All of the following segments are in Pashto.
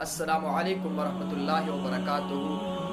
السلام علیکم ورحمت الله وبرکاتہ.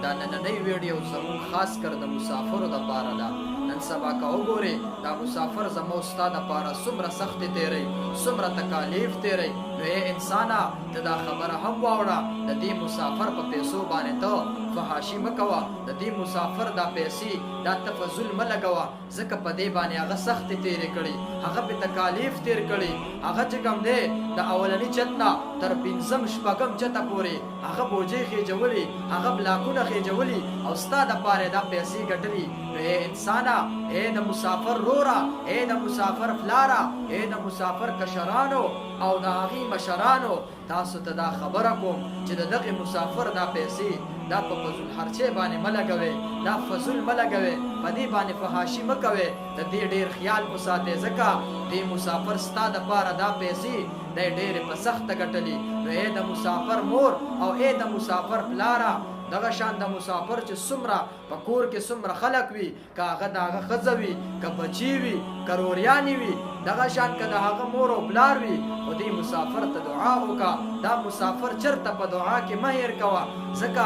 دا نننۍ ویډیو زموږ خاص کر د مسافرو د پاره ده. نن سبا که وګورئ دا مسافر زموږ ستا د پاره څومره سختې تېروي، څومره تکالیف تېروي. نو ای انسانه ته دا خبره هم واوړه، د دې مسافر په پیسو باندې ته فحاشي مه کوه، د دې مسافر دا پیسې دا ته فضول مه لګوه، ځکه په دې باندې هغه سختې تېرې کړي، هغه پې تکالیف تېر کړي. هغه چې کوم دی د اولني چت نه تر پنځم شپږم چته پورې هغه بوجۍ خېجولي، هغه بلاکونه خېجولي او ستا دپاره دا پیسې ګټلي. نو ای انسانه، ای د مسافر روره، ای د مسافر پلاره، ای د مسافر کشرانو او د هغې مشرانو، تاسو ته دا خبره کوم چې د دغې مسافر دا پیسې دا په فضول خرچې باندې مه لګوئ، دا فضول مه لګوئ، په دې باندې فحاشي مه کوئ، د دې ډېر خیال وساتئ، ځکه دې مسافر ستا دپاره دا پیسې دی ډېرې په سخته ګټلي. نو ای د مسافر مور او ای د مسافر پلاره، دغه شان د مسافر چې څومره په کور کې څومره خلک وي، که هغه د هغه ښځه وي، که بچي وي، که روریانې وي، دغه شان که د هغه مور او پلار وي، خو دې مسافر ته دعا وکړه. دا مسافر چېرته په دعا کې مه هېر کوه، ځکه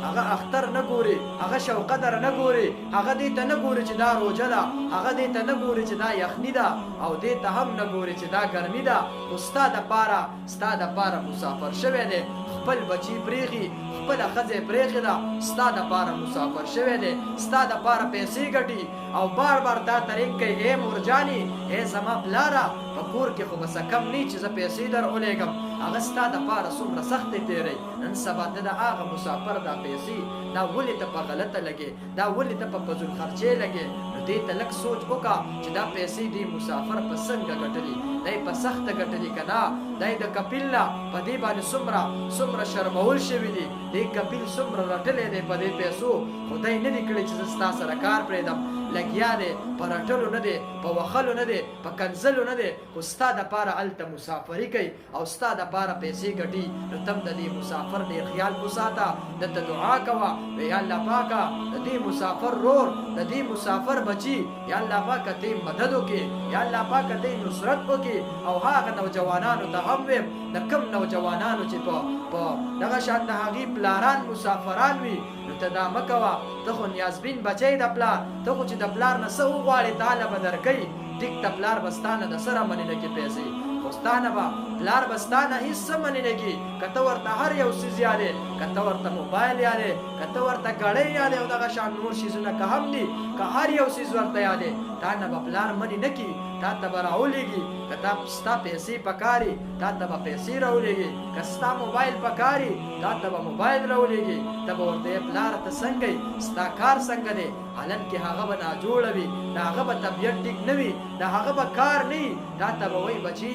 هغه اختر نه ګوري، هغه شب قدر نه ګوري، هغه دې ته نه ګوري چې دا روژه ده، هغه دې ته نه ګوري چې دا یخني ده، او دې ته هم نه ګوري چې دا ګرمي ده. خو ستا دپاره مسافر شوی دی، خپل بچي پرېښي، خپله ښځه یې پرېښې ده، ستا دپاره مسافر شوی دی، ستا دپاره پیسې ګټي او بار بار دا طریق کوي، ای مورجانې، ای زما پلاره، په کور کې خو بسه کم نه چې زه پیسې در ولېږم. هغه ستا دپاره څومره سختې تېروي. نن سبا ته د هغه مسافر دا پیسې دا ولې ته په غلطه لګې، دا ولې ته په فضول خرچې لګې. نو دې ته لږ سوچ وکړه چې دا پیسې دې مسافر په څنګه ګټلي، دی په سخته ګټلي که نه. دی د کپیل نه په دې باندې څومره شرمول شوي دي، دې کپیل څومره رټلی دی په دې پیسو، خو دی نه دي کړی چې زه ستا سره کار پرېږدم. لګیا دی په رټلو نه دی، په وښلو نه دی، په کنځلو نه دی، خو ستا دپاره هلته مسافري کوي او ستا دپاره پیسې ګټي. نو تم د دې مسافر ډېر خیال وساته، دته دعا کوه، وی یا الله پاکه د دې مسافر رور، د دې مسافر بچي، یا الله پاکه ته مدد وکړې، یا الله پاکه ته نصرت وکړې. او هغه نوجوانانو ته هم ویم، د کم نوجوانانو چې په دغه شان د هغې پلاران مسافران وي، نو ته دا مه کوه، ته خو نیازبین بچی د پلار، ته خو چې د پلار نه څه وغواړې تاله به درکوي. ټیک ته پلار به ستا نه د څه رامنې نه کړي پیسې، خو ستا نه به پلار به ستا نه هېڅ څه منې نه کړي. که ته ورته هر یو څیز یادې، که ته ورته موبایل یادې، که ته ورته ګړۍ یادې او دغه شان نور څیزونه که هم دي، که هر یو څیز ورته یادې، تا نه به پلار منې نه کړي، تا ته به راولېږي. که ستا پیسې پکاري، تا ته به پیسې راولېږي، که ستا موبایل پکاري، تا ته به موبایل راولېږي. ته به ورته یې پلاره ته څنګه یې، ستا کار څنګه دی؟ حالانکې هغه به ناجوړه وي، د هغه به طبیعت ټیک نه وي، د هغه به کار نه وي. تا ته به وایي بچي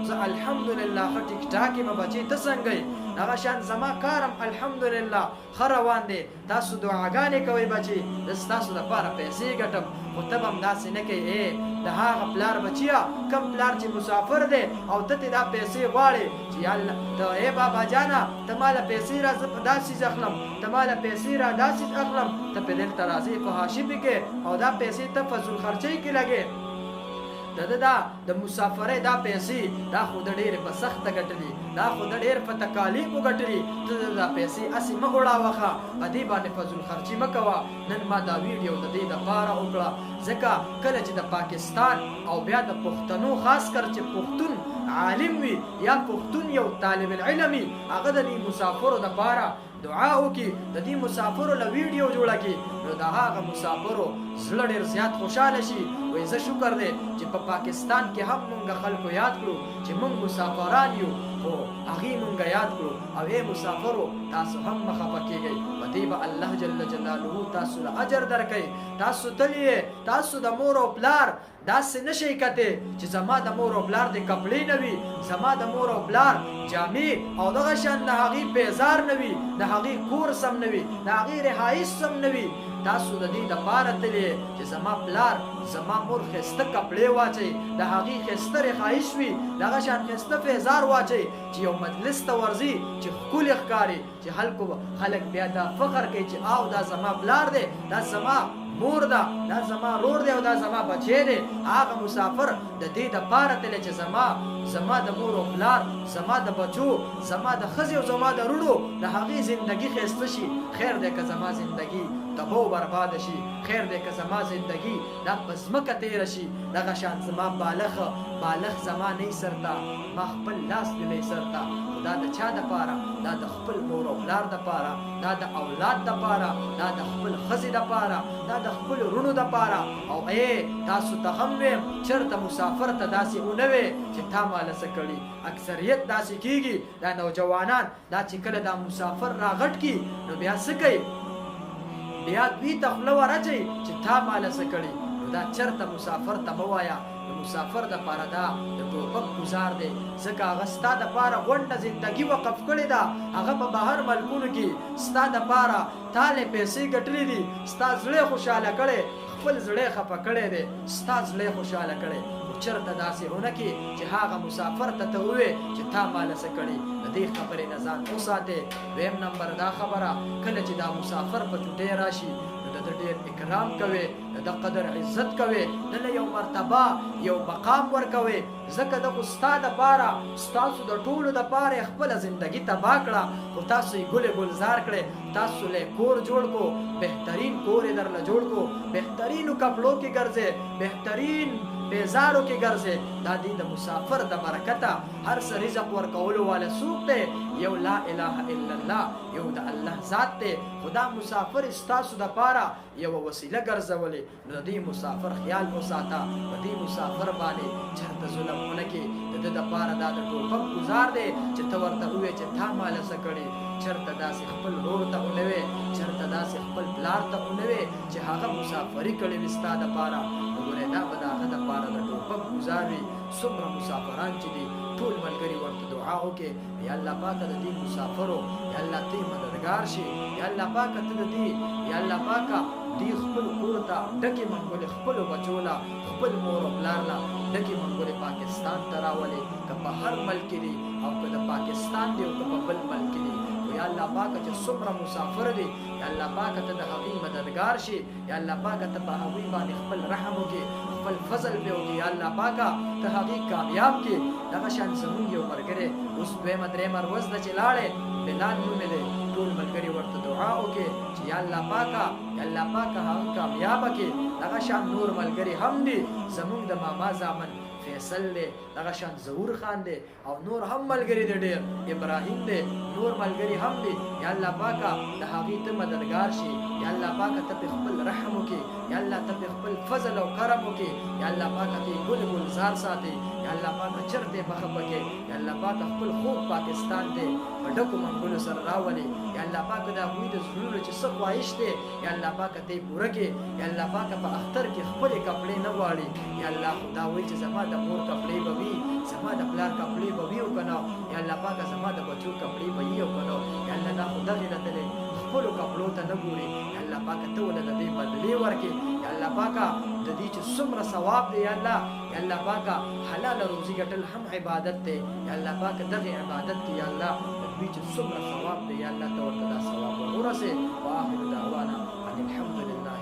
زه الحمدلله ښه ټیک ټاک یم، بچي ته څنګه یې؟ هغه شان زما کار هم الحمدلله ښه روان دی. تاسو دعاګانې کوئ بچي، زه ستاسو دپاره پیسې ګټم. خو ته به هم داسې نه کوې، ای د هغه پلار بچیه، کم پلار چې مسافر دی او ته ترې دا پیسې غواړې چې یالله ته ای بابا جانه ته ماله پیسې را، زه په دا څیز اخلم، ته ماله پیسې را دا څیز اخلم، ته پې دلته راځې فحاشي پې کې او دا پیسې ته فضول خرچۍ کې لګې. د مسافرۍ دا پیسې دا خو د ډېرې په سخته ګټلي، دا خو د ډېر په تکالیفو ګټلي. ته دا پیسې هسې مه غوړاوه، په دې باندې فضول خرچي مه کوه. نن ما دا ویډیو د دې دپاره وکړه ځکه کله چې د پاکستان او بیا د پښتنو خاص کر چې پښتون عالم وي یا پښتون یو طالب العلم وي، هغه د دې مسافرو دپاره دعا وکړي، د دې مسافرو له ویډیو جوړه کړي، نو د هغه مسافرو زړه ډېر زیات خوشحاله شي. وایي زه شکر دی چې په پاکستان کې هم مونږ خلکو یاد کړو چې مونږ مسافران یو، خو هغې مونږ یاد کړو. او ای مسافرو تاسو هم مه خفه کېږئ، په دې به الله جل جلاله تاسو له اجر درکوي. تاسو تللی تاسو د مور او پلار داسې نه شئ کتی چې زما د مور او پلار د کپړې نه وي، زما د مور او پلار جامې او دغه شان د هغې پیزار نه وي، د هغې کور سم نه وي، د هغې رهایش سم نه وي. تاسو د دې دپاره تللی چې زما پلار زما مور ښایسته کپړې واچوي، د هغې ښایسته رهایش وي، دغه شان ښایسته پیزار واچوي، چې یو مجلس ته ورځي چې ښکلې ښکاري، چې خلک بیا دا فخر کوي چې او دا زما پلار دی، دا زما مور ده، دا زما رور دی او دا زما بچی دی. هغه مسافر د دې دپاره تللی چې زما زما د مور او پلار، زما د بچو، زما د ښځې او زما د وروڼو د هغې زندګي ښایسته شي. خیر دی که زما زندګي تباه و برباد شي، خیر دی که زما زندگی دا په ځمکه تېره شي. دغه شان زما بالغ زما نه سرته، ما خپل لاس دې نه سرته. خو دا د چا دپاره؟ دا د خپل مور او پلار دپاره، دا د اولاد دپاره، دا د خپل ښځې دپاره، دا د خپل وروڼو دپاره. او تاسو ته هم ویم چېرته مسافر ته داسې ونه وې چې تا ماله څه کړي. اکثریت داسې کېږي دا نوجوانان دا چې کله دا مسافر راغټ کي نو بیا څه کوي؟ بیا دوی ته خوله ورچوي چې تا ماله څه کړي. نو دا چېرته مسافر ته مه وایه. د مسافر دپاره دا د ټوپک ګزار دی، ځکه هغه ستا دپاره غونډه زندګي وقف کړې ده. هغه په بهر ملکونو کې ستا دپاره تالې پیسې ګټلې دي، ستا زړه خوشحاله کړی، خپل زړه خفه کړی دی، ستا زړه خوشحاله کړی. چېرته داسې ونه کې چې هغه مسافر ته ته ووایې چې تا ماله څه کړي. د دې خبرې نه ځان وساتې. دویم نمبر دا خبره، کله چې دا مسافر په چوټۍ راشي نو د ده ډېر اکرام کوې، د ده قدر عزت کوې، د له یو مرتبه یو مقام ورکوې. ځکه ده خو ستا دپاره ستاسو د ټولو دپاره یې خپله زندګي تباه کړه، خو تاسو یې ګلې ګلزار کړې. تاسو له کور جوړ کو، بهترین کور یې درله جوړ کو، بهترینو کپړو کې ګرځې، بهترین بیزارو کې ګرځې. دا دی د مسافر د برکته. هر څه رزق ورکولو والا څوک دی؟ یو لا اله الا الله، یو د الله ذات دی. خو دا مسافر ستاسو دپاره یوه وسیله ګرځولې. نو د دې مسافر خیال وساته، په دې مسافر باندې چېرته ظلم ونه کړې. د ده دپاره دا د ټوپک ګزار دی چې ته ورته ووایې چې تا ماله څه کړې. چېرته داسې خپل ورور ته ونه وې، چېرته داسې خپل پلار ته ونه وې چې هغه مسافري کړې وي ستا دپاره. ګورې دا به د هغه دپاره د ټوپک ګزار وي. څومره مسافران چې دي ټول ملګري ورته دعا وکړي، یا الله پاکه د دې مسافرو یا الله ته مددګار شي، یا الله پاکه ته د دې یا الله پاکه دې خپل کور ته ډکې منګولې خپلو بچو له، خپل مور او پلار له ډکې منګولې پاکستان ته راولې. که په هر ملک کې دي او که د پاکستان دی او که په بل ملک کې دي، یا الله پاکه چې څومره مسافر دي، یا الله پاکه ته د هغوی مددګار شي، یا الله پاکه ته په هغوی باندې خپل رحم وکړي، خپل فضل پې وکړي. یا الله پاکه ته هغوی کامیاب کړي. دغه شان زمونږ یو ملګری اوس دویمه درېیمه ورځ ده چې لاړی، بلال نوم یې دی. ټول ملګري ورته دعا وکړي چې یا الله پاکه هغه کامیابه کړي. دغه شان نور ملګري هم دي، زمونږ د ماما زامن فیصل دی، دغه شان ظهور خان دی، او نور هم ملګري دی ډېر، ابراهیم دی، نور ملګري هم دي. یا الله پاکه د هغوی ته مددګار شي، یا الله پاکه ته پې خپل رحم وکړي، یا الله ته پې خپل فضل او کرم وکړي، یا الله پاکه ته یې ګل ګلزار ساتي، یا الله پاکه چرته یې مخه پکې، یا الله پاکه خپل خوږ پاکستان دی په ډکو منګولو سره راولي. یا الله پاکه د هغوی د زړونو چې څه خواهش دی، یا الله پاکه ته یې پوره کړي. یا الله پاکه په اختر کې خپلې کپړې نه غواړي. یا الله خدا وایي چې زما د مور کپړې به وي، زما د پلار کپړې به وي او که نه، یا الله پاکه زما د بچو کپړې به وي او که نه. یا الله دا خو دغې راتلې خپلو کپړو ته نه ګوري. یا الله پاکه ته ولې د دې بدلې ورکړي. یا الله پاکه د دې چې څومره ثواب دی، یا الله پاکه حلاله روزي ګټل هم عبادت دی. یا الله پاکه دغې عبادت کې یا الله د دوی چې څومره ثواب دی، یا الله ته ورته دا ثواب ورسې. واخر دعوانا ان الحمد لله